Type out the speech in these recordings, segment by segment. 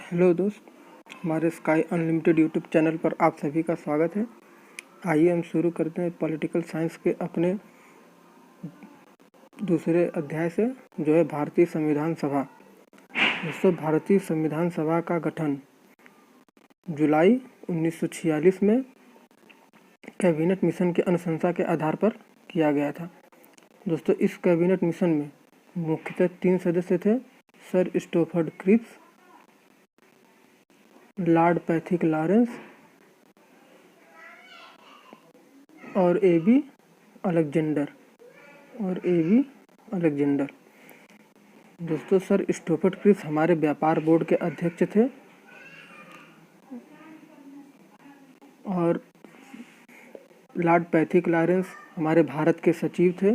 Hello दोस्त, हमारे sky unlimited YouTube channel पर आप सभी का स्वागत है। आइए हम शुरू करते हैं पॉलिटिकल साइंस के अपने दूसरे अध्याय से, जो है भारतीय संविधान सभा। दोस्तों, भारतीय संविधान सभा का गठन जुलाई 1946 में कैबिनेट मिशन की अनुशंसा के आधार पर किया गया था। दोस्तों, इस कैबिनेट मिशन में मुख्यतः 3 सदस्य थे: sir Stafford Cripps, lord Pethick Lawrence और ए.बी. अलेक्जेंडर। दोस्तों, सर स्टोफर्ड क्रिप्स हमारे व्यापार बोर्ड के अध्यक्ष थे और लॉर्ड पैथिक लॉरेंस हमारे भारत के सचिव थे।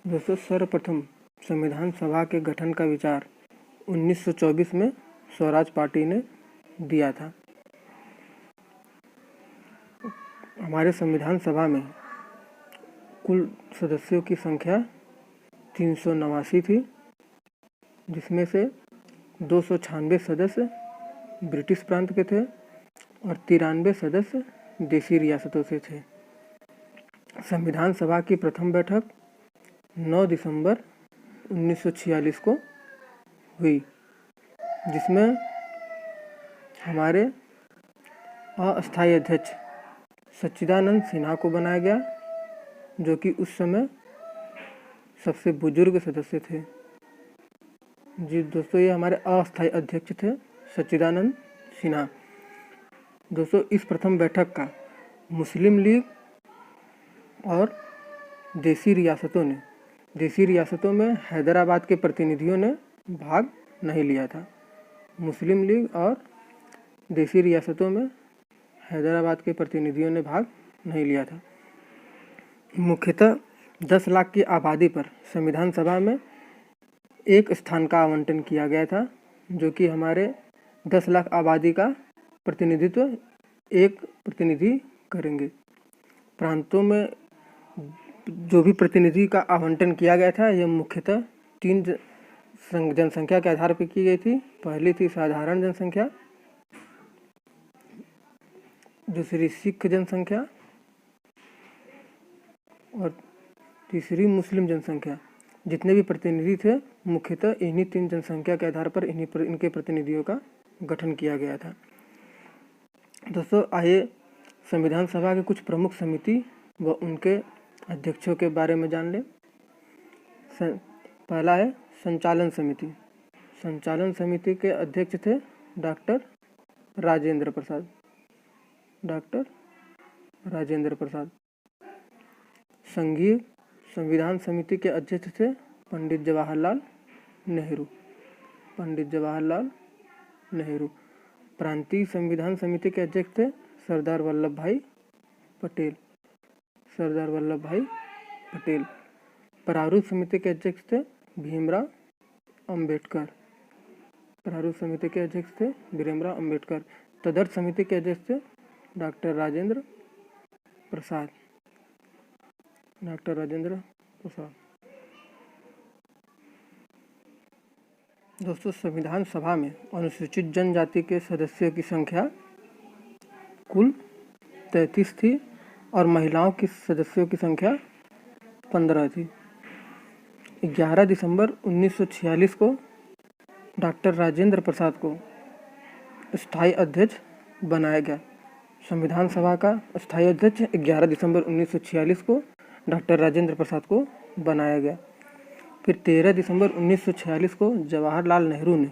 दोस्तों, सर्वप्रथम संविधान सभा के गठन का विचार 1924 में स्वराज पार्टी ने दिया था। हमारे संविधान सभा में कुल सदस्यों की संख्या 389 थी, जिसमें से 296 सदस्य ब्रिटिश प्रांत के थे और 93 सदस्य देशी रियासतों से थे। संविधान सभा की प्रथम बैठक 9 दिसंबर 1946 को हुई, जिसमें हमारे अस्थायी अध्यक्ष सच्चिदानंद सिन्हा को बनाया गया, जो कि उस समय सबसे बुजुर्ग सदस्य थे। जी दोस्तों, ये हमारे अस्थायी अध्यक्ष थे, सच्चिदानंद सिन्हा। दोस्तों, इस प्रथम बैठक का मुस्लिम लीग और देशी रियासतों में हैदराबाद के प्रतिनिधियों ने भाग नहीं लिया था। मुस्लिम लीग और देशी रियासतों में हैदराबाद के प्रतिनिधियों ने भाग नहीं लिया था। मुख्यतः 10 लाख की आबादी पर संविधान सभा में एक स्थान का आवंटन किया गया था, जो कि हमारे 10 लाख आबादी का प्रतिनिधित्व एक प्रतिनिधि करेंगे। प्रांतों में जो भी प्रतिनिधि का आवंटन किया गया था, यह मुख्यतः 3 जनसंख्या के आधार पर की गई थी। पहली थी साधारण जनसंख्या, दूसरी सिख जनसंख्या और तीसरी मुस्लिम जनसंख्या। जितने भी प्रतिनिधि थे, मुख्यतः इन्हीं 3 जनसंख्या के आधार पर इनके प्रतिनिधियों का गठन किया गया था। दोस्तों, आइए संविधान सभा के कुछ प्रमुख समिति व उनके अध्यक्षों के बारे में जान लें। पहला है संचालन समिति। संचालन समिति के अध्यक्ष थे डॉक्टर राजेंद्र प्रसाद। संघीय संविधान समिति के अध्यक्ष थे पंडित जवाहरलाल नेहरू। प्रांतीय संविधान समिति के अध्यक्ष थे सरदार वल्लभ भाई पटेल। प्रारूप समिति के अध्यक्ष थे भीमराव अंबेडकर। तदर्थ समिति के अध्यक्ष थे डॉक्टर राजेंद्र प्रसाद। दोस्तों, संविधान सभा में अनुसूचित जनजाति के सदस्यों की संख्या कुल 33 थी और महिलाओं की सदस्यों की संख्या 15 थी। 11 दिसंबर 1946 को डॉक्टर राजेंद्र प्रसाद को स्थायी अध्यक्ष बनाया गया। संविधान सभा का स्थायी अध्यक्ष 11 दिसंबर 1946 को डॉक्टर राजेंद्र प्रसाद को बनाया गया। फिर 13 दिसंबर 1946 को जवाहरलाल नेहरू ने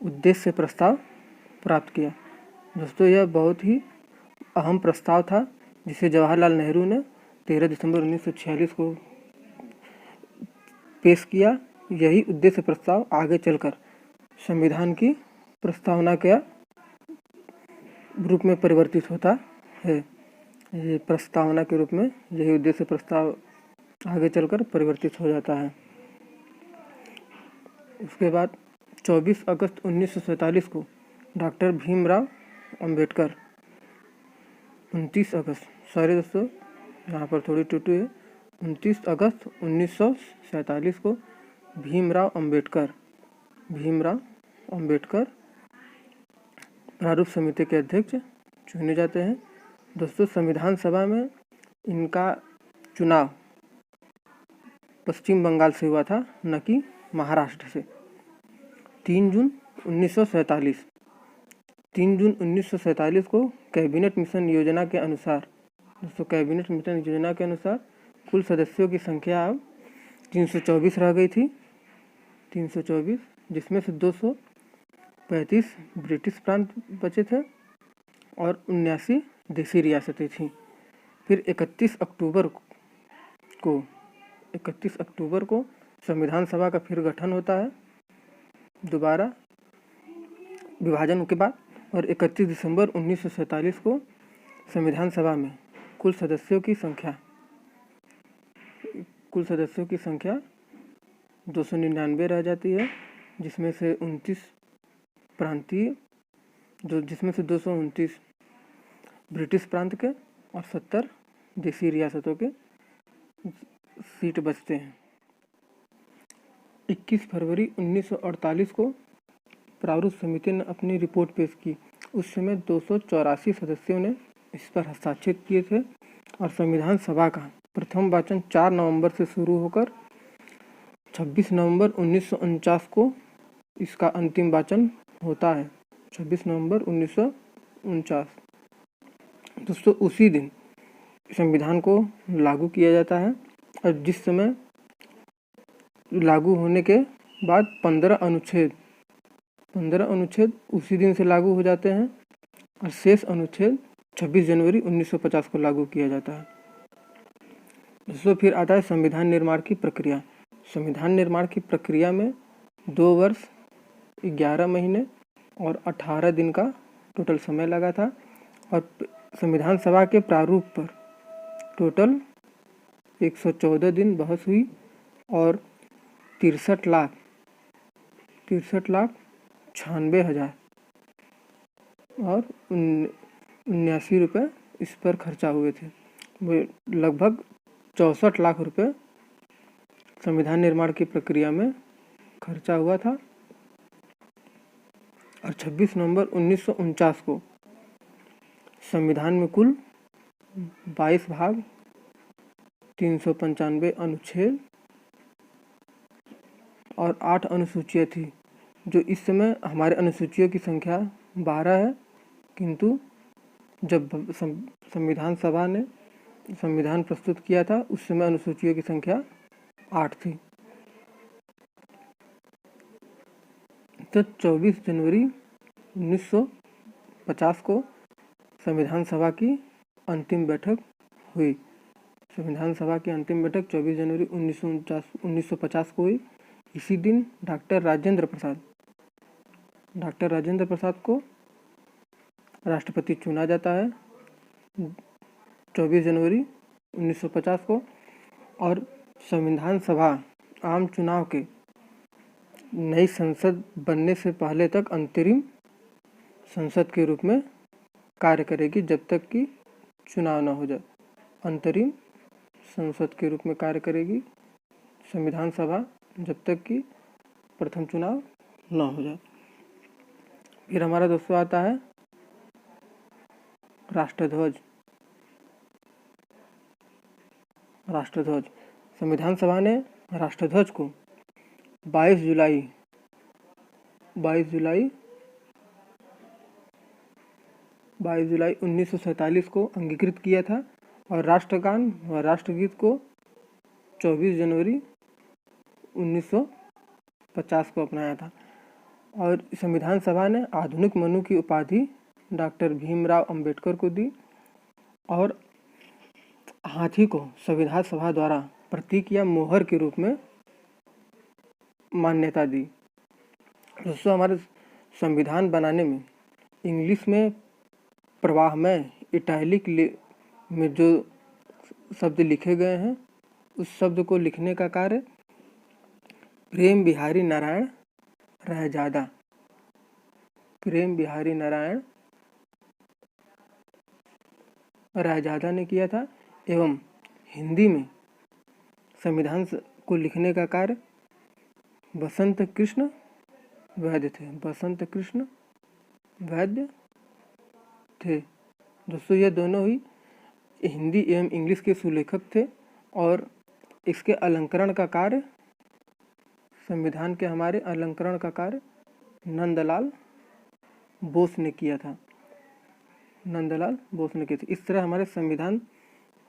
उद्देश्य प्रस्ताव प्राप्त किया। दोस्तों, यह बहुत ही अहम प्रस्ताव था, जिसे जवाहरलाल नेहरू ने 13 दिसंबर 1946 को पेश किया। यही उद्देश्य प्रस्ताव आगे चलकर संविधान की प्रस्तावना के रूप में परिवर्तित होता है। ये प्रस्तावना के रूप में यही उद्देश्य प्रस्ताव आगे चलकर परिवर्तित हो जाता है। उसके बाद 24 अगस्त 1947 को डॉक्टर भीमराव अंबेडकर 29 अगस्त 1947 को भीमराव अंबेडकर प्रारूप समिति के अध्यक्ष चुने जाते हैं। दोस्तों, संविधान सभा में इनका चुनाव पश्चिम बंगाल से हुआ था, न कि महाराष्ट्र से। 3 जून 1947 को कैबिनेट मिशन योजना के अनुसार कुल सदस्यों की संख्या अब 324 रह गई थी, 324, जिसमें से 235 ब्रिटिश प्रांत बचे थे और 79 देसी रियासतें थीं। फिर 31 अक्टूबर को संविधान सभा का फिर गठन होता है, दोबारा विभाजन के बाद, और 31 दिसंबर 1947 को संविधान सभा में कुल सदस्यों की संख्या 299 रह जाती है, जिसमें से 229 ब्रिटिश प्रांत के और 70 देसी रियासतों के सीट बचते हैं। 21 फरवरी 1948 को प्रारूप समिति ने अपनी रिपोर्ट पेश की। उस समय 284 सदस्यों ने इस पर हस्ताक्षर किए थे और संविधान सभा का प्रथम वाचन 4 नवंबर से शुरू होकर 26 नवंबर 1949 को इसका अंतिम वाचन होता है। 26 नवंबर 1949। दोस्तों, उसी दिन संविधान को लागू किया जाता है और जिस समय लागू होने के बाद 15 अनुच्छेद उसी दिन से लागू हो जाते हैं और शेष अनुच्छेद 26 जनवरी 1950 को लागू किया जाता है। दोस्तों, फिर आता है संविधान निर्माण की प्रक्रिया। संविधान निर्माण की प्रक्रिया में 2 वर्ष 11 महीने और 18 दिन का टोटल समय लगा था और संविधान सभा के प्रारूप पर टोटल 114 दिन बहस हुई और 63,96,000 और 79 रुपये इस पर खर्चा हुए थे। वो लगभग 64 लाख रुपये संविधान निर्माण की प्रक्रिया में खर्चा हुआ था और 26 नवंबर 1949 को संविधान में कुल 22 भाग, 395 अनुच्छेद और 8 अनुसूचियाँ थी, जो इस समय हमारे अनुसूचियों की संख्या 12 है, किंतु जब संविधान सभा ने संविधान प्रस्तुत किया था उस समय अनुसूचियों की संख्या 8 थी। तो 24 जनवरी 1950 को संविधान सभा की अंतिम बैठक हुई। संविधान सभा की अंतिम बैठक 24 जनवरी 1950 को हुई। इसी दिन डॉक्टर राजेंद्र प्रसाद को राष्ट्रपति चुना जाता है 24 जनवरी 1950 को। और संविधान सभा आम चुनाव के नई संसद बनने से पहले तक अंतरिम संसद के रूप में कार्य करेगी, जब तक कि चुनाव न हो जाए। अंतरिम संसद के रूप में कार्य करेगी संविधान सभा जब तक कि प्रथम चुनाव न हो जाए। फिर हमारा दोस्तों आता है राष्ट्रध्वज। संविधान सभा ने राष्ट्रध्वज को 22 जुलाई 1947 को अंगीकृत किया था और राष्ट्रगान व राष्ट्रगीत को 24 जनवरी 1950 को अपनाया था। और संविधान सभा ने आधुनिक मनु की उपाधि डॉक्टर भीमराव अंबेडकर को दी और हाथी को संविधान सभा द्वारा प्रतीक या मोहर के रूप में मान्यता दी। दोस्तों, हमारे संविधान बनाने में इंग्लिश में प्रवाहमय इटैलिक में जो शब्द लिखे गए हैं उस शब्द को लिखने का कार्य प्रेम बिहारी नारायण रायजादा ने किया था एवं हिंदी में संविधान को लिखने का कार्य बसंत कृष्ण वैद्य थे। बसंत कृष्ण वैद्य थे। दोस्तों ये दोनों ही हिंदी एवं इंग्लिश के सुलेखक थे और इसके अलंकरण का कार्य, संविधान के हमारे अलंकरण का कार्य नंदलाल बोस ने किया था। नंदलाल बोस ने किया था। इस तरह हमारे संविधान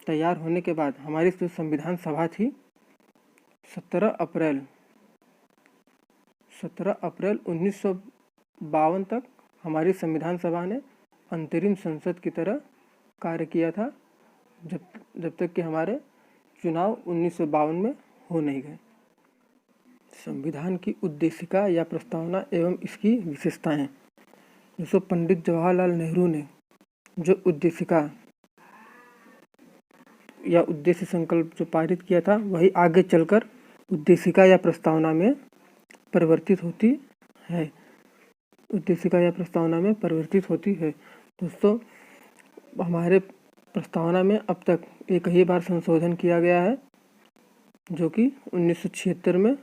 तैयार होने के बाद हमारी जो संविधान सभा थी 17 अप्रैल 1952 तक हमारी संविधान सभा ने अंतरिम संसद की तरह कार्य किया था, जब तक कि हमारे चुनाव 1952 में हो नहीं गए। संविधान की उद्देशिका या प्रस्तावना एवं इसकी विशेषताएं। दोस्तों पंडित जवाहरलाल नेहरू ने जो उद्देशिका या उद्देश्य संकल्प जो पारित किया था वही आगे चलकर उद्देशिका या प्रस्तावना में परिवर्तित होती है। उद्देशिका या प्रस्तावना में परिवर्तित होती है। दोस्तों हमारे प्रस्तावना में अब तक एक ही बार संशोधन किया गया है, जो कि 1976 में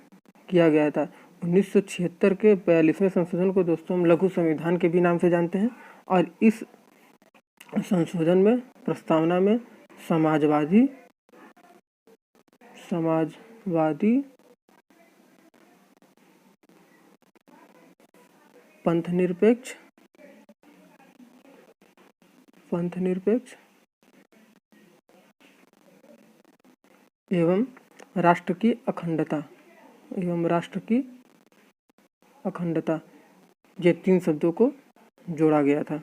किया गया था। 1976 के 42वें संशोधन को दोस्तों हम लघु संविधान के भी नाम से जानते हैं। और इस संशोधन में प्रस्तावना में समाजवादी, पंथनिरपेक्ष एवं राष्ट्र की अखंडता ये 3 शब्दों को जोड़ा गया था।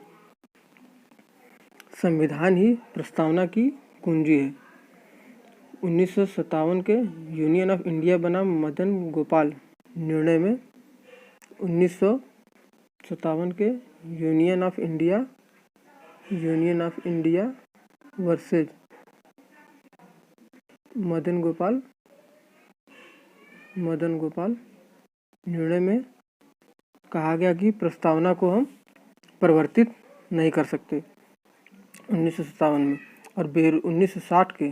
संविधान ही प्रस्तावना की कुंजी है। 1957 के यूनियन ऑफ इंडिया बनाम मदन गोपाल निर्णय में 1957 के union of India versus Madan Gopal निर्णय में कहा गया कि प्रस्तावना को हम परिवर्तित नहीं कर सकते 1957 में। और 1960 के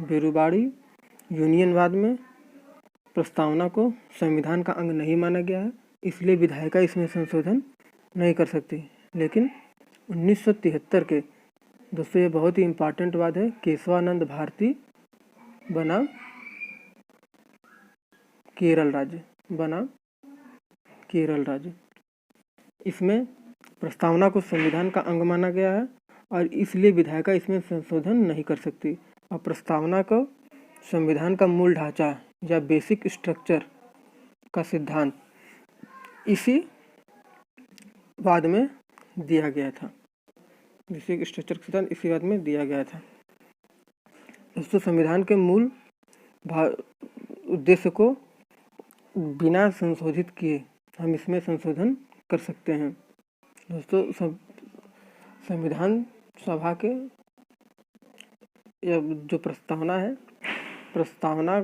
बेरूबाड़ी यूनियनवाद में प्रस्तावना को संविधान का अंग नहीं माना गया है, इसलिए विधायिका इसमें संशोधन नहीं कर सकती। लेकिन 1973 के दोस्तों ये बहुत ही इम्पोर्टेंट बात है, केशवानंद भारती बनाम केरल राज्य, इसमें प्रस्तावना को संविधान का अंग माना गया है और इसलिए विधायिका इसमें संशोधन नहीं कर सकती। और प्रस्तावना को संविधान का मूल ढांचा या बेसिक स्ट्रक्चर का सिद्धांत इसी वाद में दिया गया था। बेसिक स्ट्रक्चर का सिद्धांत इसी वाद में दिया गया था। दोस्तों संविधान के मूल उद्देश्य को बिना संशोधित किए हम इसमें संशोधन कर सकते हैं। दोस्तों संविधान सभा के जो प्रस्तावना है, प्रस्तावना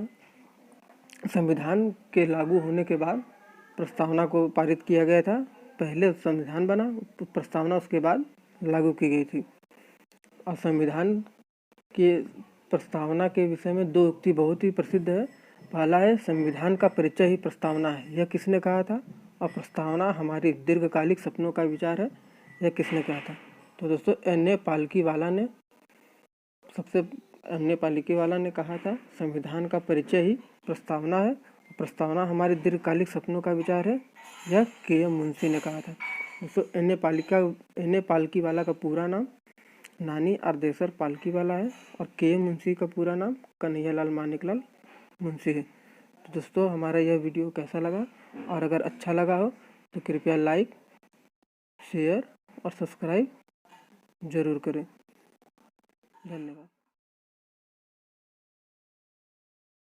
संविधान के लागू होने के बाद प्रस्तावना को पारित किया गया था। पहले संविधान बना, प्रस्तावना उसके बाद लागू की गई थी। और संविधान के प्रस्तावना के विषय में 2 उक्ति बहुत ही प्रसिद्ध है। पहला है संविधान का परिचय ही प्रस्तावना है, यह किसने कहा था? और प्रस्तावना हमारी दीर्घकालिक सपनों का विचार है, यह किसने कहा था? तो दोस्तों N.A. पालिकीवाला ने कहा था संविधान का परिचय ही प्रस्तावना है, प्रस्तावना हमारे दीर्घकालिक सपनों का विचार है, यह K.M. मुंशी ने कहा था। दोस्तों N.A. पालिकीवाला का पूरा नाम नानी आरदेसर पालकीवाला है और K.M. मुंशी का पूरा नाम कन्हैयालाल मानिकलाल मुंशी है। तो दोस्तों हमारा यह वीडियो कैसा लगा, और अगर अच्छा लगा हो तो कृपया लाइक, शेयर और सब्सक्राइब जरूर करें। धन्यवाद।